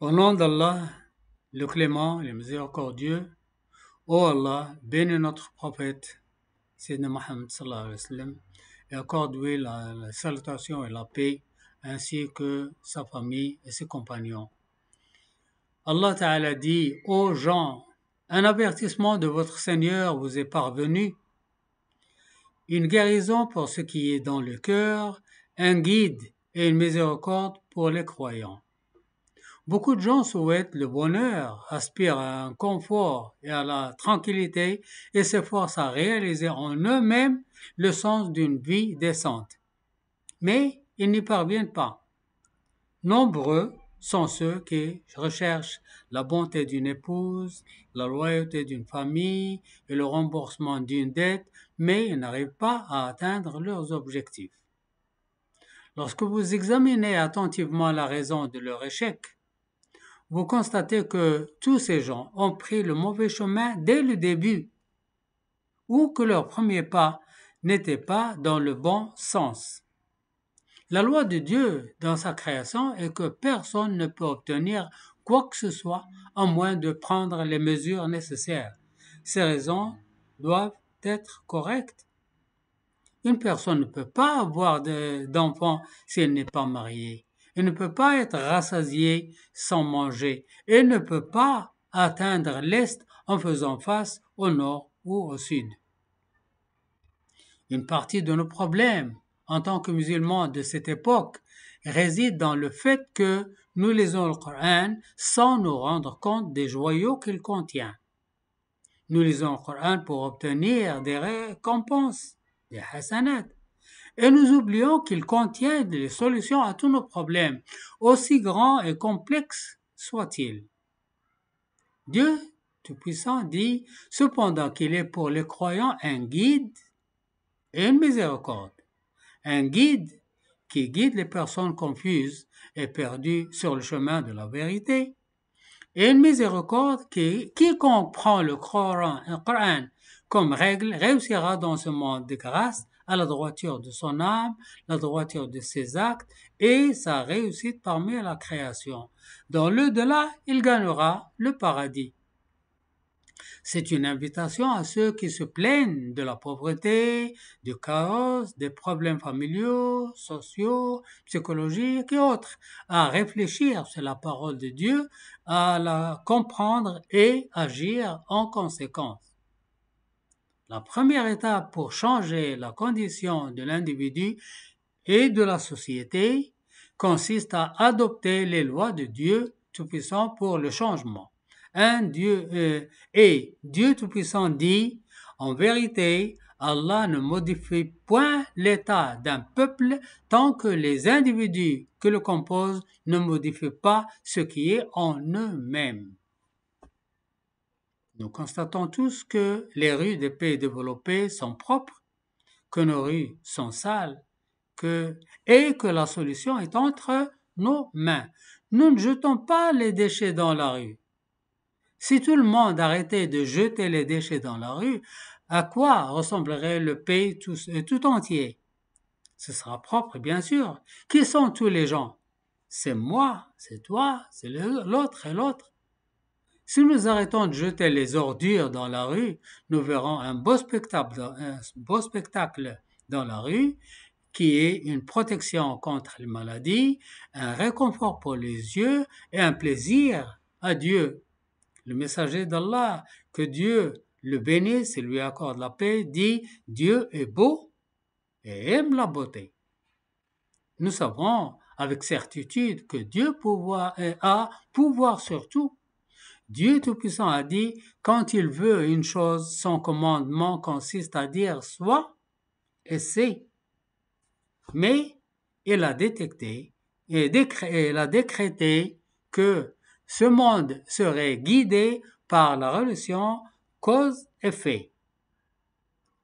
Au nom d'Allah, le clément, le miséricordieux, ô Allah, bénis notre prophète, Sayyidina Muhammad sallallahu alayhi wa sallam, et accorde-lui la salutation et la paix, ainsi que sa famille et ses compagnons. Allah Ta'ala dit, ô gens, un avertissement de votre Seigneur vous est parvenu, une guérison pour ce qui est dans le cœur, un guide et une miséricorde pour les croyants. Beaucoup de gens souhaitent le bonheur, aspirent à un confort et à la tranquillité et s'efforcent à réaliser en eux-mêmes le sens d'une vie décente. Mais ils n'y parviennent pas. Nombreux sont ceux qui recherchent la bonté d'une épouse, la loyauté d'une famille et le remboursement d'une dette, mais ils n'arrivent pas à atteindre leurs objectifs. Lorsque vous examinez attentivement la raison de leur échec, vous constatez que tous ces gens ont pris le mauvais chemin dès le début, ou que leur premier pas n'était pas dans le bon sens. La loi de Dieu dans sa création est que personne ne peut obtenir quoi que ce soit à moins de prendre les mesures nécessaires. Ces raisons doivent être correctes. Une personne ne peut pas avoir d'enfant si elle n'est pas mariée. Elle ne peut pas être rassasiée sans manger. Elle ne peut pas atteindre l'Est en faisant face au Nord ou au Sud. Une partie de nos problèmes en tant que musulmans de cette époque réside dans le fait que nous lisons le Coran sans nous rendre compte des joyaux qu'il contient. Nous lisons le Coran pour obtenir des récompenses, des hasanat. Et nous oublions qu'il contient des solutions à tous nos problèmes, aussi grands et complexes soient-ils. Dieu Tout-Puissant dit cependant qu'il est pour les croyants un guide et une miséricorde. Un guide qui guide les personnes confuses et perdues sur le chemin de la vérité, et une miséricorde qui, quiconque prend le Coran comme règle réussira dans ce monde de grâce à la droiture de son âme, la droiture de ses actes et sa réussite parmi la création. Dans l'au-delà, il gagnera le paradis. C'est une invitation à ceux qui se plaignent de la pauvreté, du chaos, des problèmes familiaux, sociaux, psychologiques et autres, à réfléchir sur la parole de Dieu, à la comprendre et agir en conséquence. La première étape pour changer la condition de l'individu et de la société consiste à adopter les lois de Dieu Tout-Puissant pour le changement. Dieu Tout-Puissant dit, en vérité, Allah ne modifie point l'état d'un peuple tant que les individus que le composent ne modifient pas ce qui est en eux-mêmes. Nous constatons tous que les rues des pays développés sont propres, que nos rues sont sales, et que la solution est entre nos mains. Nous ne jetons pas les déchets dans la rue. Si tout le monde arrêtait de jeter les déchets dans la rue, à quoi ressemblerait le pays tout entier? Ce sera propre, bien sûr. Qui sont tous les gens? C'est moi, c'est toi, c'est l'autre et l'autre. Si nous arrêtons de jeter les ordures dans la rue, nous verrons un beau spectacle dans la rue qui est une protection contre les maladies, un réconfort pour les yeux et un plaisir à Dieu. Le messager d'Allah, que Dieu le bénisse et lui accorde la paix, dit « Dieu est beau et aime la beauté ». Nous savons avec certitude que Dieu a pouvoir sur tout. Dieu Tout-Puissant a dit « Quand il veut une chose, son commandement consiste à dire « soit » et « c'est ». Mais il a détecté et il a décrété que ce monde serait guidé par la relation cause-effet.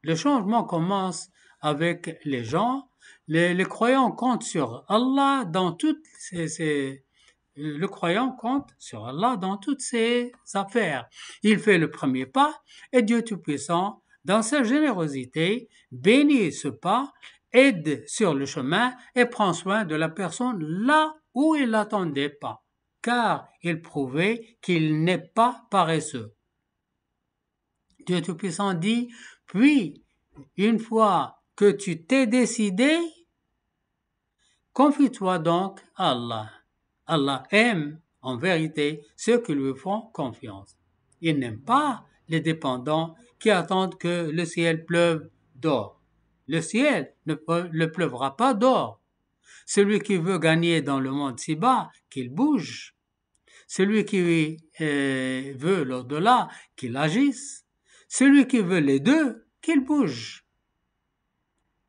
Le changement commence avec les gens. Les croyants comptent sur Allah dans toutes le croyant compte sur Allah dans toutes ses affaires. Il fait le premier pas et Dieu Tout-Puissant, dans sa générosité, bénit ce pas, aide sur le chemin et prend soin de la personne là où il l'attendait pas, car il prouvait qu'il n'est pas paresseux. Dieu Tout-Puissant dit, puis, une fois que tu t'es décidé, confie-toi donc à Allah. Allah aime, en vérité, ceux qui lui font confiance. Il n'aime pas les dépendants qui attendent que le ciel pleuve d'or. Le ciel ne pleuvra pas d'or. Celui qui veut gagner dans le monde si bas, qu'il bouge. Celui qui veut l'au-delà, qu'il agisse. Celui qui veut les deux, qu'il bouge.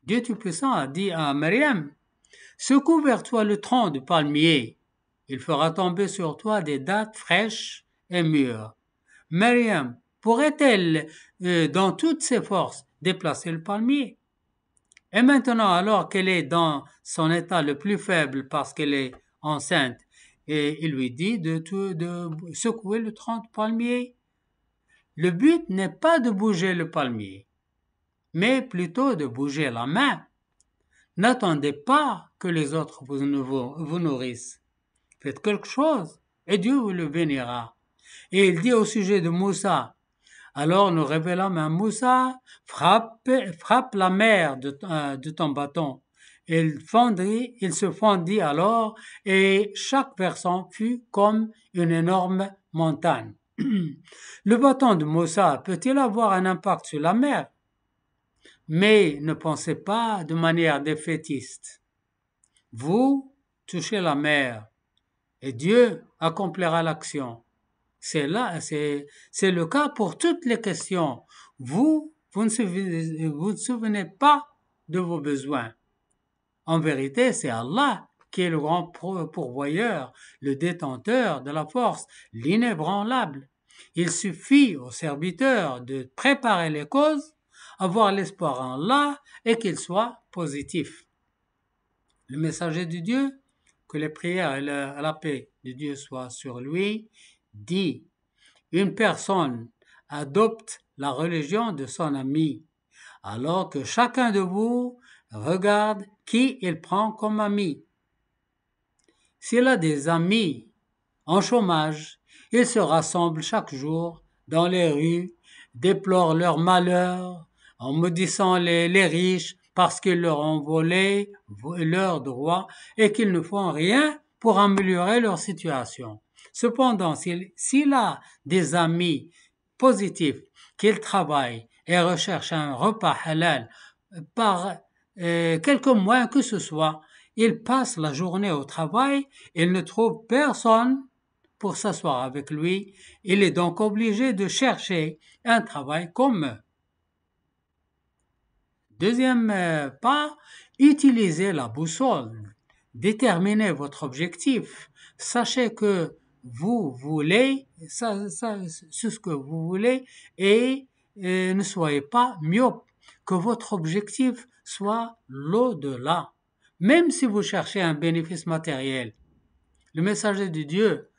Dieu Tout-Puissant a dit à Myriam, secoue vers toi le tronc du palmier. Il fera tomber sur toi des dattes fraîches et mûres. Myriam pourrait-elle, dans toutes ses forces, déplacer le palmier? Et maintenant, alors qu'elle est dans son état le plus faible parce qu'elle est enceinte, et il lui dit de secouer le tronc du palmier. Le but n'est pas de bouger le palmier, mais plutôt de bouger la main. N'attendez pas que les autres vous nourrissent. Faites quelque chose et Dieu vous le bénira. Et il dit au sujet de Moussa, alors nous révélâmes à Moussa, frappe la mer de ton bâton. Il se fondit alors et chaque versant fut comme une énorme montagne. Le bâton de Moussa peut-il avoir un impact sur la mer? Mais ne pensez pas de manière défaitiste. Vous touchez la mer et Dieu accomplira l'action. C'est le cas pour toutes les questions. Vous ne souvenez pas de vos besoins. En vérité, c'est Allah qui est le grand pourvoyeur, le détenteur de la force, l'inébranlable. Il suffit au serviteur de préparer les causes, avoir l'espoir en Allah et qu'il soit positif. Le messager de Dieu, que les prières et la paix de Dieu soient sur lui, dit, une personne adopte la religion de son ami, alors que chacun de vous regarde qui il prend comme ami. S'il a des amis en chômage, ils se rassemblent chaque jour dans les rues, déplorent leur malheur, en maudissant les riches parce qu'ils leur ont volé leurs droits et qu'ils ne font rien pour améliorer leur situation. Cependant, s'il a des amis positifs, qu'il travaille et recherche un repas halal par quelques moyens que ce soit, il passe la journée au travail, il ne trouve personne pour s'asseoir avec lui, il est donc obligé de chercher un travail comme eux. Deuxième pas, utilisez la boussole, déterminez votre objectif, sachez que vous voulez, ce que vous voulez et ne soyez pas myope, que votre objectif soit l'au-delà, même si vous cherchez un bénéfice matériel. Le messager de Dieu,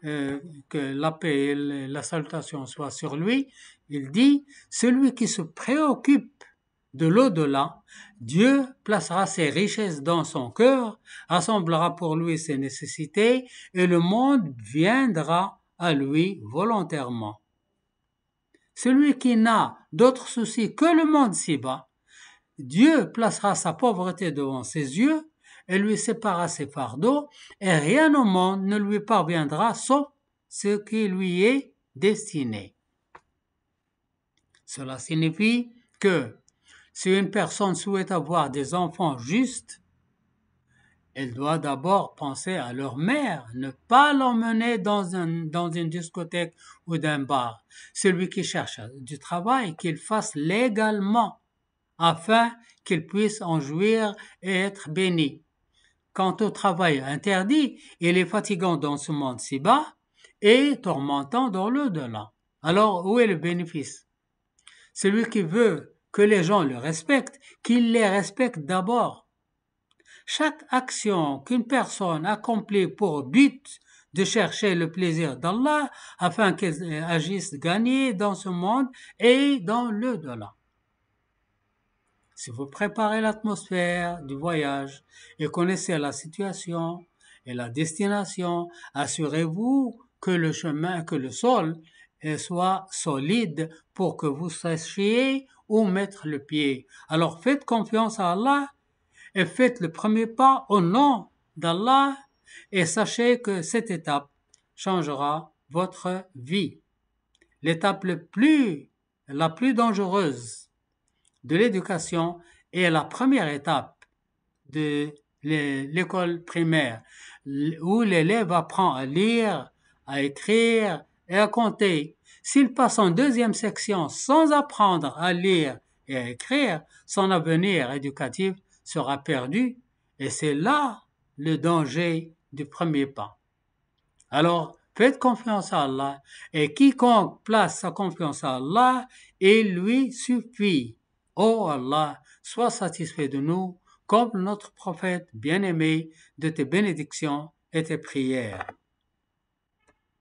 que la paix et la salutation soient sur lui, il dit, celui qui se préoccupe de l'au-delà, Dieu placera ses richesses dans son cœur, rassemblera pour lui ses nécessités et le monde viendra à lui volontairement. Celui qui n'a d'autre souci que le monde si-bas, Dieu placera sa pauvreté devant ses yeux et lui séparera ses fardeaux et rien au monde ne lui parviendra sauf ce qui lui est destiné. Cela signifie que si une personne souhaite avoir des enfants justes, elle doit d'abord penser à leur mère, ne pas l'emmener dans une discothèque ou d'un bar. Celui qui cherche du travail, qu'il fasse légalement, afin qu'il puisse en jouir et être béni. Quant au travail interdit, il est fatigant dans ce monde si bas et tourmentant dans l'au-delà. Alors, où est le bénéfice? Celui qui veut que les gens le respectent, qu'il les respecte d'abord. Chaque action qu'une personne accomplit pour but de chercher le plaisir d'Allah afin qu'elle agisse gagner dans ce monde et dans l'au-delà. Si vous préparez l'atmosphère du voyage et connaissez la situation et la destination. Assurez-vous que le sol soit solide pour que vous sachiez où mettre le pied. Alors faites confiance à Allah et faites le premier pas au nom d'Allah et sachez que cette étape changera votre vie. L'étape la plus dangereuse de l'éducation est la première étape de l'école primaire, où l'élève apprend à lire, à écrire et à compter. S'il passe en deuxième section sans apprendre à lire et à écrire, son avenir éducatif sera perdu et c'est là le danger du premier pas. Alors, faites confiance à Allah et quiconque place sa confiance à Allah, il lui suffit. Oh Allah, sois satisfait de nous, comme notre prophète bien-aimé, de tes bénédictions et tes prières.